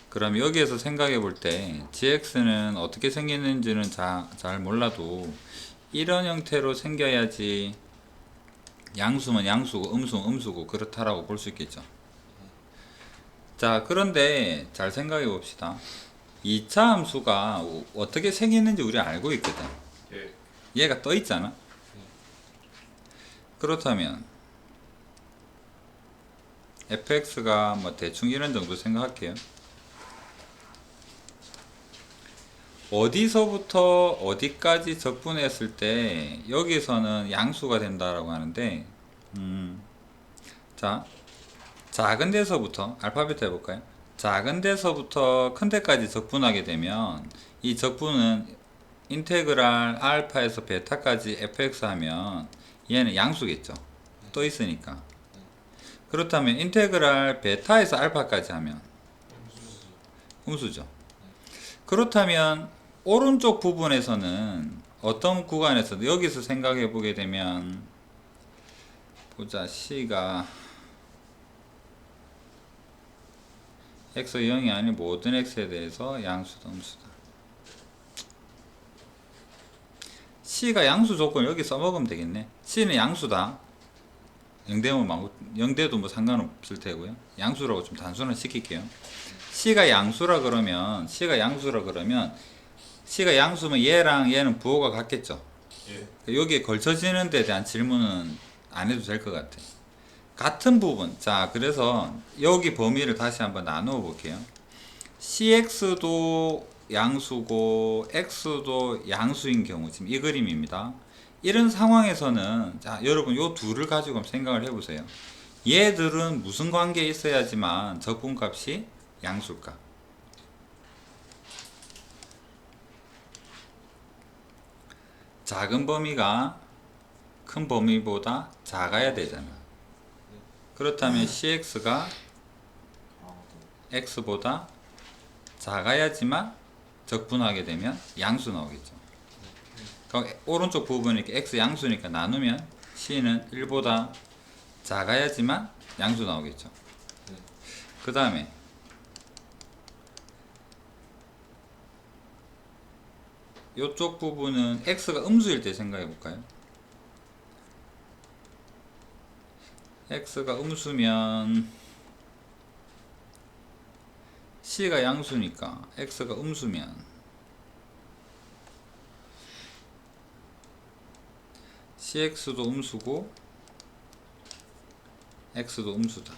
그럼 여기에서 생각해 볼 때 gx는 어떻게 생겼는지는 잘 몰라도 이런 형태로 생겨야지 양수면 양수고 음수면 음수고 그렇다라고 볼 수 있겠죠. 자, 그런데 잘 생각해 봅시다. 2차 함수가 어떻게 생겼는지 우리 알고 있거든. 예. 얘가 떠 있잖아. 그렇다면 fx가 뭐 대충 이런 정도 생각할게요. 어디서부터 어디까지 적분했을 때 여기서는 양수가 된다라고 하는데 자, 작은 데서부터 알파벳 해볼까요? 작은 데서부터 큰 데까지 적분하게 되면 이 적분은 인테그랄 알파에서 베타까지 fx 하면 얘는 양수겠죠. 떠 있으니까. 그렇다면 인테그랄 베타에서 알파까지 하면 음수죠. 그렇다면 오른쪽 부분에서는 어떤 구간에서 여기서 생각해 보게 되면 보자. c가 x 0이 아닌 모든 x에 대해서 양수다 음수다. c가 양수 조건 여기 써먹으면 되겠네. c는 양수다. 0대도 뭐 상관없을 테고요. 양수라고 좀 단순화 시킬게요. c가 양수라 그러면 C가 양수면 얘랑 얘는 부호가 같겠죠. 예. 여기에 걸쳐지는 데 대한 질문은 안 해도 될 것 같아. 같은 부분. 자, 그래서 여기 범위를 다시 한번 나누어 볼게요. cx도 양수고 x도 양수인 경우, 지금 이 그림입니다. 이런 상황에서는 자, 여러분 요 둘을 가지고 한번 생각을 해보세요. 얘들은 무슨 관계에 있어야지만 적분값이 양수일까? 작은 범위가 큰 범위보다 작아야 되잖아. 그렇다면 cx가 x보다 작아야지만 적분하게 되면 양수 나오겠죠. 그럼 오른쪽 부분이 이렇게 x 양수니까 나누면 C는 1보다 작아야지만 양수 나오겠죠. 네. 그 다음에 이쪽 부분은 x가 음수일 때 생각해 볼까요? x가 음수면 c가 양수니까 x가 음수면 cx도 음수고 x도 음수다.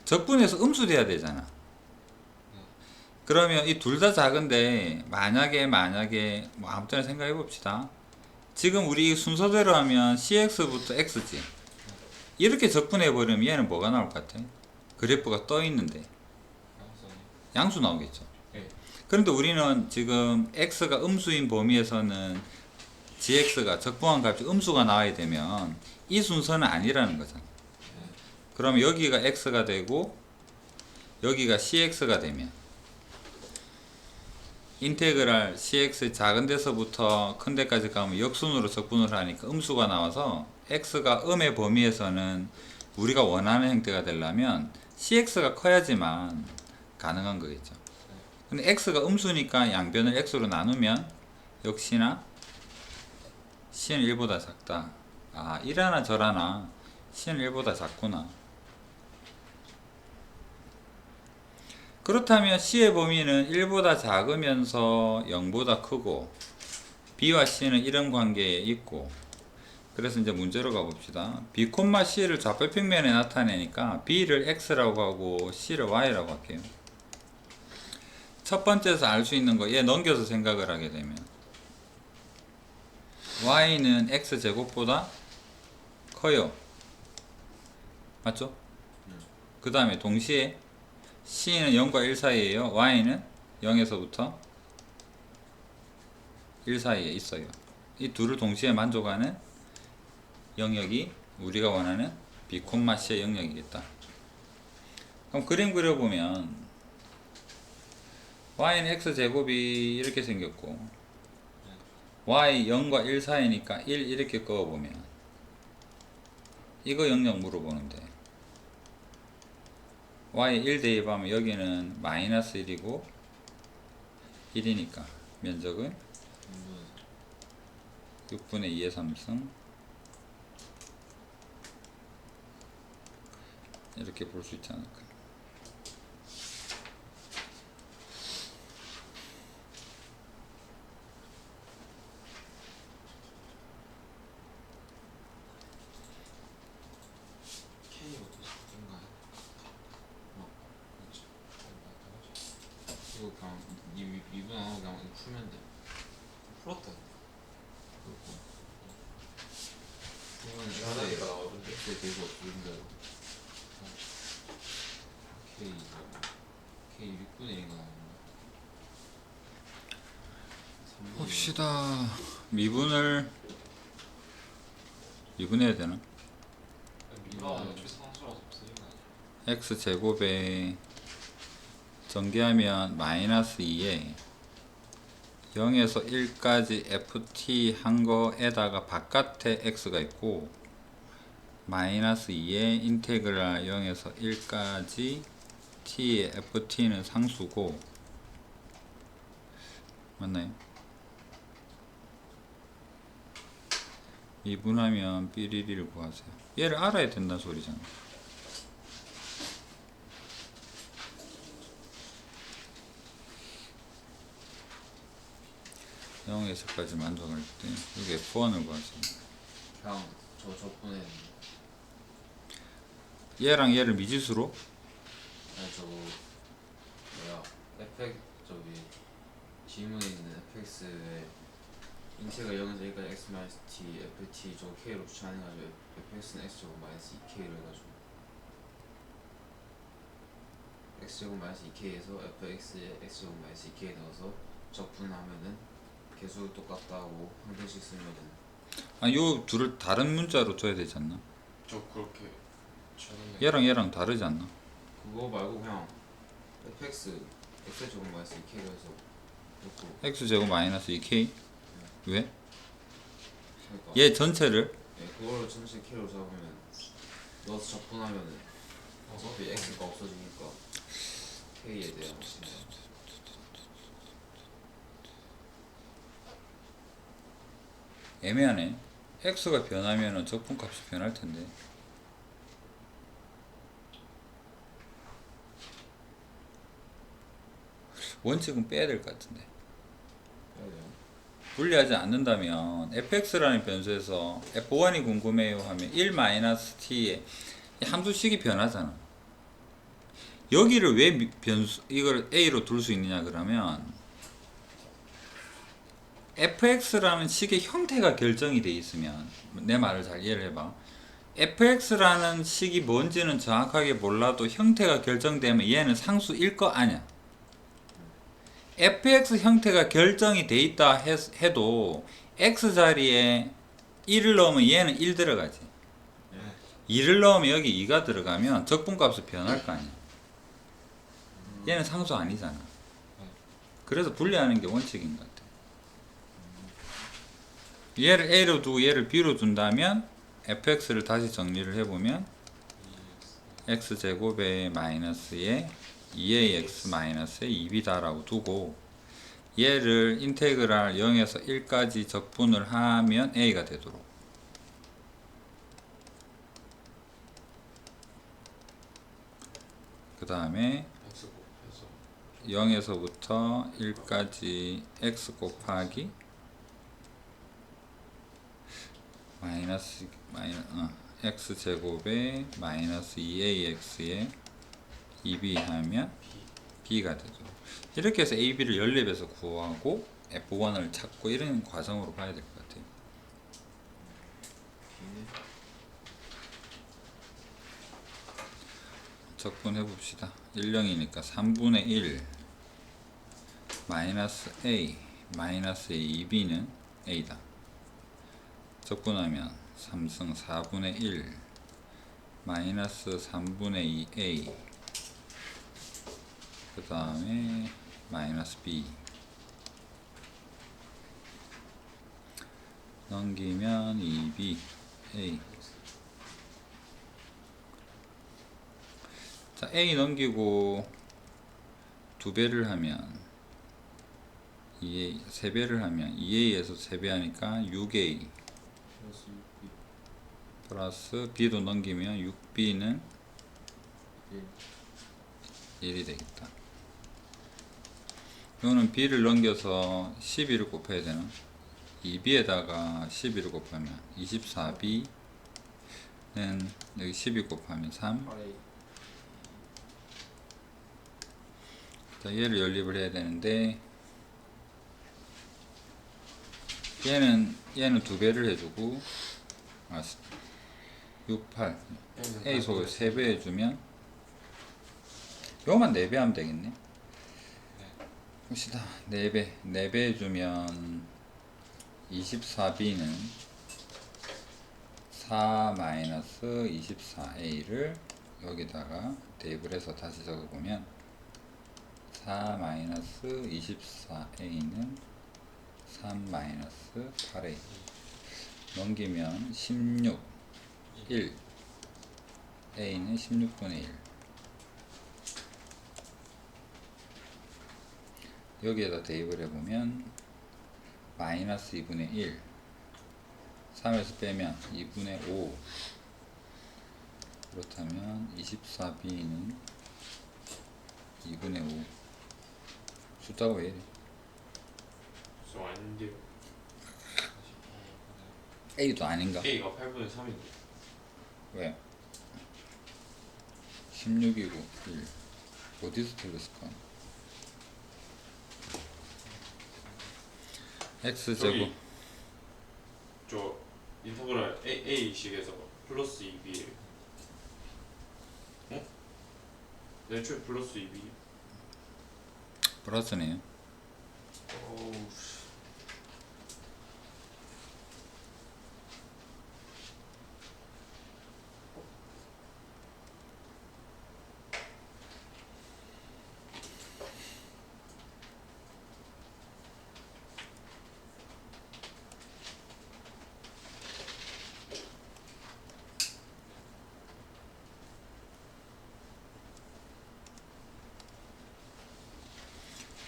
적분해서 음수돼야 되잖아. 그러면 이 둘 다 작은데 만약에 뭐 아무 때나 생각해 봅시다. 지금 우리 순서대로 하면 cx부터 x지. 이렇게 적분해 버리면 얘는 뭐가 나올 것 같아? 그래프가 떠 있는데 양수 나오겠죠. 네. 그런데 우리는 지금 x가 음수인 범위에서는 gx가 적분한 값이 음수가 나와야 되면 이 순서는 아니라는 거잖아. 그러면 여기가 x가 되고 여기가 cx가 되면 인테그랄 cx 작은 데서부터 큰 데까지 가면 역순으로 적분을 하니까 음수가 나와서 x가 음의 범위에서는 우리가 원하는 형태가 되려면 cx가 커야지만 가능한 거겠죠. 근데 x가 음수니까 양변을 x로 나누면 역시나 c는 1보다 작다. 아, 이라나 저라나 c는 1보다 작구나. 그렇다면 C의 범위는 1보다 작으면서 0보다 크고 B와 C는 이런 관계에 있고, 그래서 이제 문제로 가봅시다. B, C를 좌표평면에 나타내니까 B를 X라고 하고 C를 Y라고 할게요. 첫 번째에서 알 수 있는 거 얘 넘겨서 생각을 하게 되면 Y는 X제곱보다 커요. 맞죠? 그 다음에 동시에 C는 0과 1 사이에요. Y는 0에서부터 1 사이에 있어요. 이 둘을 동시에 만족하는 영역이 우리가 원하는 B, C의 영역이겠다. 그럼 그림 그려보면 Y는 X제곱이 이렇게 생겼고 Y 0과 1 사이니까 1 이렇게 그어보면 이거 영역 물어보는데 y 1 대입하면 여기는 마이너스 1이고 1이니까 면적은 6분의 2의 3승 이렇게 볼 수 있지 않을까. K부터 작은가요? 그렇죠. 이거 그냥 미분하고 그냥 이거 풀면 돼. 풀었다. 풀면 하나니까 나오던데. X에 대고 없는데 K 6분의 1인가 나오는데 봅시다. 미분해야 되나? 미분하면 최상수라서 없으니까. x제곱에 전개하면 마이너스 2에 0에서 1까지 ft 한 거에다가 바깥에 x가 있고 마이너스 2에 인테그랄 0에서 1까지 t의 ft는 상수고 맞나요? 미분하면 삐리리를 구하세요. 얘를 알아야 된다는 소리잖아. 0에서까지 만족할 때 여기 F1을 구하세요. 그냥 저분에 얘랑 얘를 미지수로 아니 저거 뭐야 fx 저기 지문에 있는 fx에 인체가 0에서 1까지 x 마이너스 t ft 저거 k로 추천해가지고 fx는 x 제곱 마이너스 2k로 해가지고 x 제곱 마이너스 2k에서 fx에 x 제곱 마이너스 2k 넣어서 적분하면은 개수 똑같다고 방정식 쓰면은 아, 요 둘을 다른 문자로 줘야 되지 않나? 저 그렇게 저는 얘랑 다르지 않나? 그거 말고 그냥 fx x 제곱 마이너스 2k로 해서 넣고 x제곱 마이너스 2k 왜? 그러니까 얘 전체를 네, 그걸로 전체 K로 잡으면 넣어서 적분하면은 어차피 X가 없어지니까 K에 대한 것인데 애매하네. x가 변하면은 적분값이 변할 텐데. 원칙은 빼야 될 것 같은데. 해야 돼요. 분리하지 않는다면 fx라는 변수에서 f1이 궁금해요 하면 1-t에 함수식이 변하잖아. 여기를 왜 변수 이걸 a로 둘 수 있느냐 그러면 fx라는 식의 형태가 결정이 돼 있으면, 내 말을 잘 이해를 해봐. fx라는 식이 뭔지는 정확하게 몰라도 형태가 결정되면 얘는 상수일 거 아니야. fx 형태가 결정이 돼 있다 해도 x 자리에 1을 넣으면 얘는 1 들어가지. 2를 넣으면 여기 2가 들어가면 적분값이 변할 거 아니야. 얘는 상수 아니잖아. 그래서 분리하는 게 원칙인 것 같아. 얘를 a로 두고 얘를 b로 둔다면 fx를 다시 정리를 해보면 x제곱에 마이너스에 2ax 마이너스에 2b다 라고 두고 얘를 인테그랄 0에서 1까지 적분을 하면 a가 되도록, 그 다음에 X 곱해서 0에서부터 1까지 x 곱하기 x제곱에 마이너스 2ax에 2b 하면 b가 되죠. 이렇게 해서 ab를 연립해서 구하고 f1을 찾고 이런 과정으로 가야 될 것 같아요. 적분해 봅시다. 1령이니까 3분의 1 마이너스 a 마이너스 2b는 a다. 적분하면 3승 4분의 1 마이너스 3분의 2a 그 다음에 마이너스 b 넘기면 2b a. 자, a 넘기고 2배를 하면 2a, 3배를 하면 2a에서 3배 하니까 6a 플러스 6B 플러스 b도 넘기면 6b는 1 1이 되겠다. 이거는 b를 넘겨서 12를 곱해야 되나? 2b에다가 12를 곱하면 24b는 여기 12 곱하면 3. 8A 자, 얘를 연립을 해야 되는데 얘는 2배를 해주고 6, 8 A 속에 3배 해주면 요만 4배 하면 되겠네. 봅시다. 4배 해주면 24b는 4-24a를 여기다가 대입을 해서 다시 적어보면 4-24a는 3-8a 넘기면 16 1 a는 16분의 1 여기에다 대입을 해보면 마이너스 2분의 1 3에서 빼면 2분의 5 그렇다면 24b는 2분의 5 숫자가 왜 이래? 저 아닌데요. A도 아닌가? A가 8분의 3인데. 왜? 16이고 1 어디서 틀렸을까? X제곱 저 인터그랄 A식에서 플러스 2B예요. 어? 네, 애초에 플러스 2B. 플러스네요. 어우 씨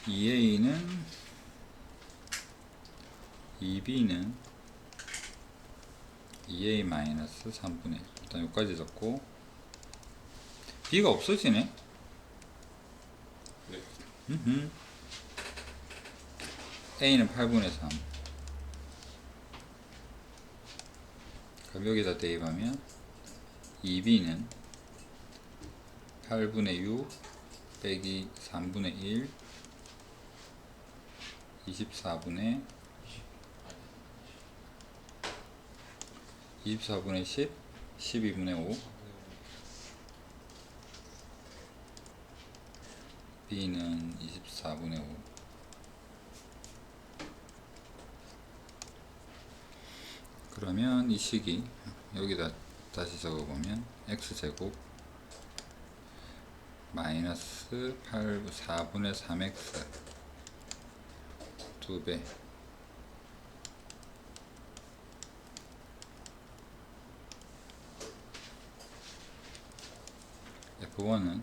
2a는 2b는 2a 마이너스 3분의 1. 일단 여기까지 적고 b가 없어지네. 네. a는 8분의 3. 그럼 여기다 대입하면 2b는 8분의 6 빼기 3분의 1 24분의 10 12분의 5 b는 24분의 5. 그러면 이 식이 여기다 다시 적어보면 x제곱 마이너스 4분의 3x 2배 f1은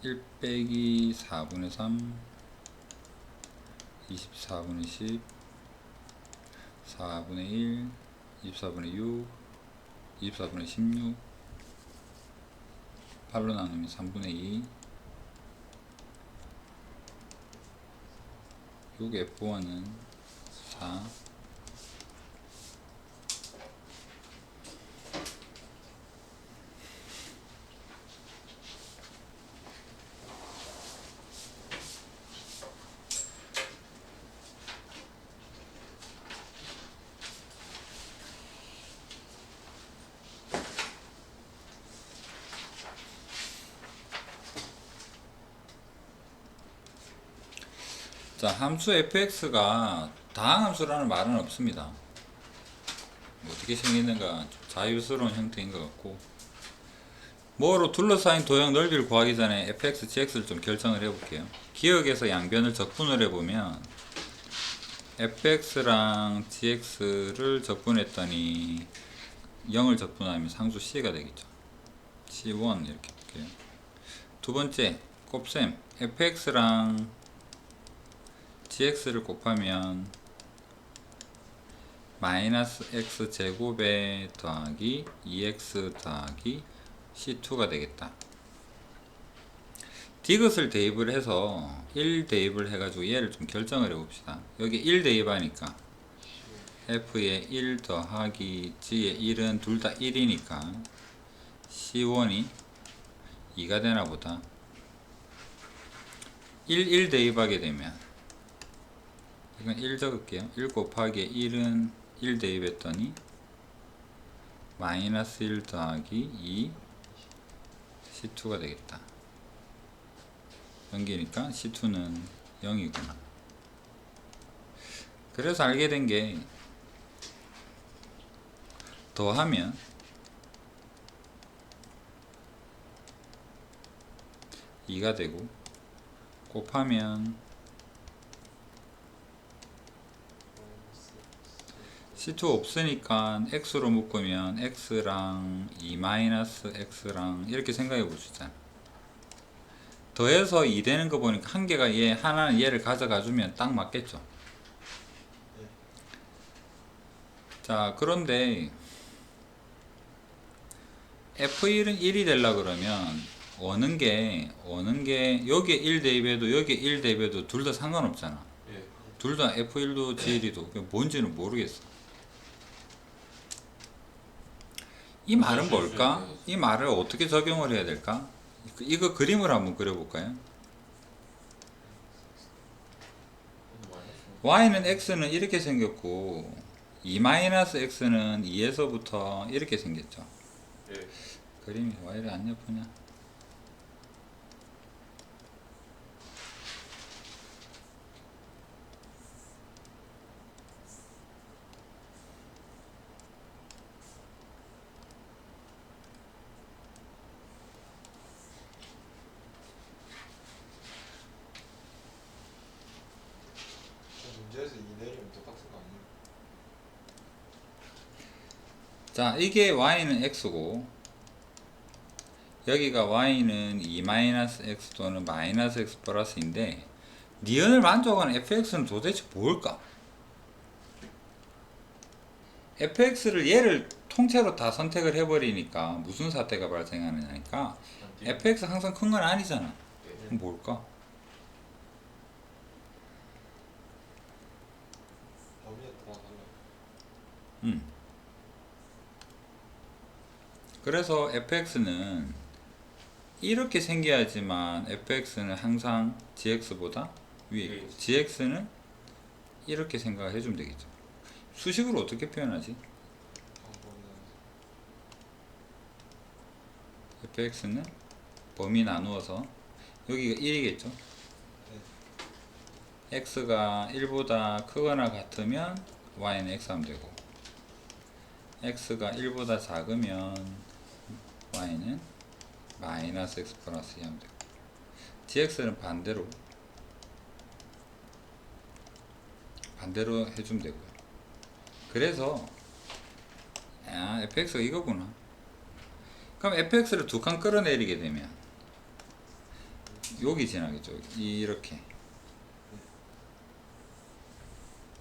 1 빼기 4분의 3 24분의 10 4분의 1 24분의 6 24분의 16 8로 나누면 3분의 2 6 f1은 4 자, 함수 fx가 다항함수라는 말은 없습니다. 어떻게 생기는가 좀 자유스러운 형태인 것 같고, 뭐로 둘러싸인 도형 넓이를 구하기 전에 fx, gx를 좀 결정을 해볼게요. 기억에서 양변을 적분을 해보면 fx랑 gx를 적분했더니 0을 적분하면 상수 c가 되겠죠. c1 이렇게 볼게요. 두 번째 곱셈 fx랑 gx를 곱하면 마이너스 x 제곱에 더하기 2x 더하기 c2가 되겠다. 디귿을 대입을 해서 1 대입을 해가지고 얘를 좀 결정을 해봅시다. 여기 1 대입하니까 f에 1 더하기 g의 1은 둘 다 1이니까 c1이 2가 되나 보다. 1 대입하게 되면 이건 1 적을게요. 1 곱하기 1은 1 대입했더니 마이너스 1 더하기 2 C2가 되겠다. 연기니까 C2는 0이구나. 그래서 알게 된 게 더하면 (2가) 되고 곱하면 C2 없으니까 x로 묶으면 x랑 2-x랑 이렇게 생각해 볼 수 있잖아. 더해서 2 되는 거 보니까 한 개가 얘, 하나는 얘를 가져가 주면 딱 맞겠죠. 자, 그런데 f1은 1이 되려고 그러면 어느 게 여기에 1 대입해도 여기에 1 대입해도 둘 다 상관없잖아. 예. 둘 다 f1도 g1도 뭔지는 모르겠어. 이 말은 뭘까? 이 말을 어떻게 적용을 해야 될까? 이거 그림을 한번 그려볼까요? y는 x는 이렇게 생겼고 2-x는 2에서부터 이렇게 생겼죠. 예. 그림이 y를 안 예쁘냐? 문제에서 2 내리면 똑같은 거 아니에요? 자, 이게 y는 x고 여기가 y는 2-x 또는 -x 플러스인데 니은을 만족하는 fx는 도대체 뭘까? fx를 얘를 통째로 다 선택을 해버리니까 무슨 사태가 발생하느냐니까 fx 항상 큰 건 아니잖아. 그럼 뭘까? 범위에 따라 달라요. 그래서 fx는 이렇게 생겨야지만 fx는 항상 gx보다 위에 있고 gx는 이렇게 생각을 해주면 되겠죠. 수식으로 어떻게 표현하지? fx는 범위 나누어서 여기가 1이겠죠. x가 1보다 크거나 같으면 y는 x 하면 되고 x가 1보다 작으면 y는 -x 플러스 2 하면 되고 gx는 반대로 해주면 되고요. 그래서 fx가 이거구나. 그럼 fx를 두 칸 끌어내리게 되면 여기 지나겠죠. 이렇게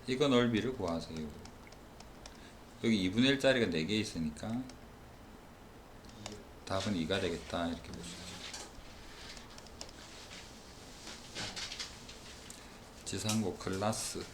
이거 넓이를 구하세요. 여기 2분의 1짜리가 4개 있으니까 답은 2가 되겠다 이렇게 보시죠. 지상고 클라스